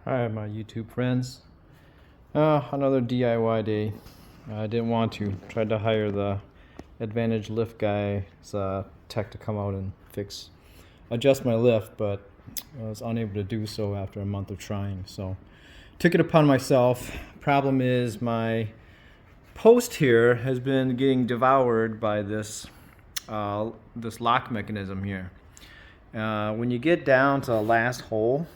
Hi, my YouTube friends. Another DIY day. I didn't want to. Tried to hire the Advantage lift guy's tech to come out and adjust my lift, but I was unable to do so after a month of trying. So, took it upon myself. Problem is, my post here has been getting devoured by this lock mechanism here. When you get down to the last hole,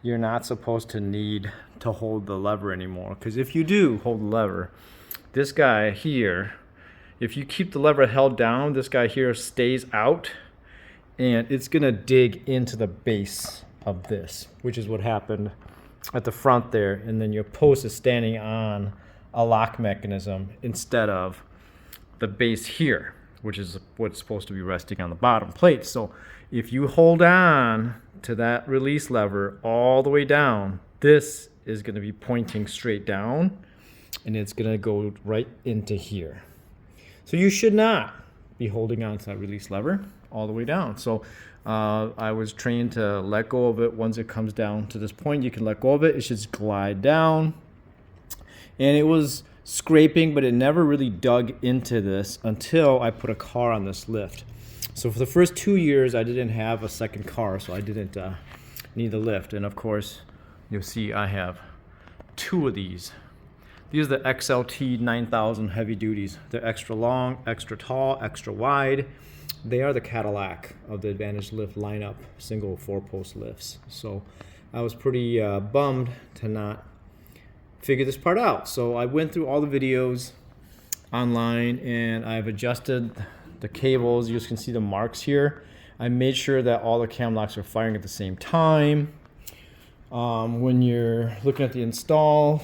you're not supposed to need to hold the lever anymore, because if you do hold the lever, this guy here, if you keep the lever held down, this guy here stays out and it's gonna dig into the base of this, which is what happened at the front there. And then your post is standing on a lock mechanism instead of the base here, which is what's supposed to be resting on the bottom plate. So if you hold on to that release lever all the way down, this is going to be pointing straight down and it's going to go right into here. So you should not be holding on to that release lever all the way down. So I was trained to let go of it. Once it comes down to this point, you can let go of it. It should glide down. And it was scraping, but it never really dug into this until I put a car on this lift. So for the first 2 years, I didn't have a second car, so I didn't need the lift. And of course, you'll see I have 2 of these. These are the XLT 9000 heavy duties. They're extra long, extra tall, extra wide. They are the Cadillac of the Advantage lift lineup, single 4-post lifts. So I was pretty bummed to not figure this part out. So I went through all the videos online and I've adjusted the cables. You can see the marks here. I made sure that all the cam locks are firing at the same time. When you're looking at the install,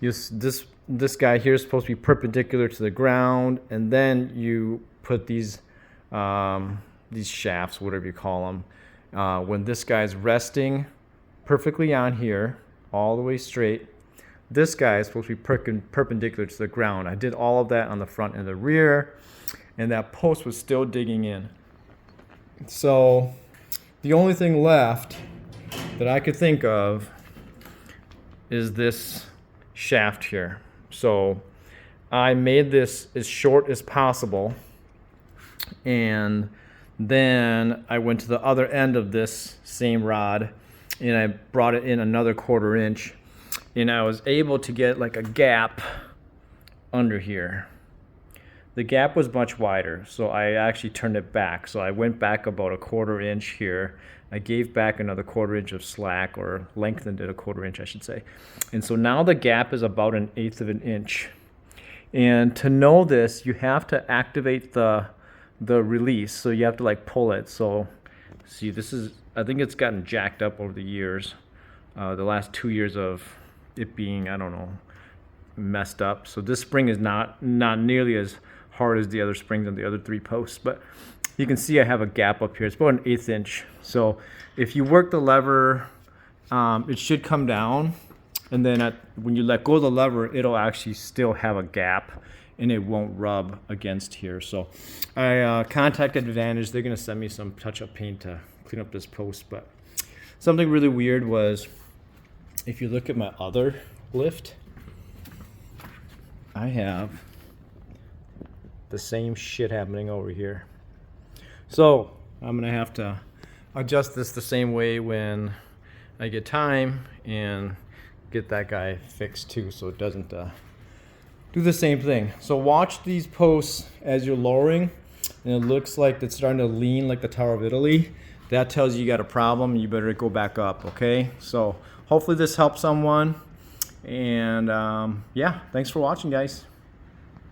this guy here is supposed to be perpendicular to the ground, and then you put these shafts, whatever you call them. When this guy's resting perfectly on here, all the way straight, this guy is supposed to be perpendicular to the ground. I did all of that on the front and the rear, and that post was still digging in. So the only thing left that I could think of is this shaft here. So I made this as short as possible, and then I went to the other end of this same rod and I brought it in another 1/4 inch, and I was able to get like a gap under here. The gap was much wider, so I actually turned it back. So I went back about a 1/4 inch here. I gave back another 1/4 inch of slack, or lengthened it a 1/4 inch, I should say. And so now the gap is about 1/8 of an inch. And to know this, you have to activate the release. So you have to like pull it. So see, this is, I think it's gotten jacked up over the years. The last 2 years of it being, I don't know, messed up. So this spring is not nearly as hard as the other springs on the other 3 posts, but you can see I have a gap up here. It's about 1/8 inch. So if you work the lever, it should come down, and then when you let go of the lever, it'll actually still have a gap and it won't rub against here. So I contacted Advantage. They're gonna send me some touch-up paint to clean up this post. But something really weird was, if you look at my other lift, I have the same shit happening over here. So I'm gonna have to adjust this the same way when I get time, and get that guy fixed too, so it doesn't do the same thing. So watch these posts as you're lowering, and it looks like it's starting to lean like the Tower of Italy. That tells you got a problem. You better go back up, okay? So hopefully this helps someone, and yeah, thanks for watching, guys.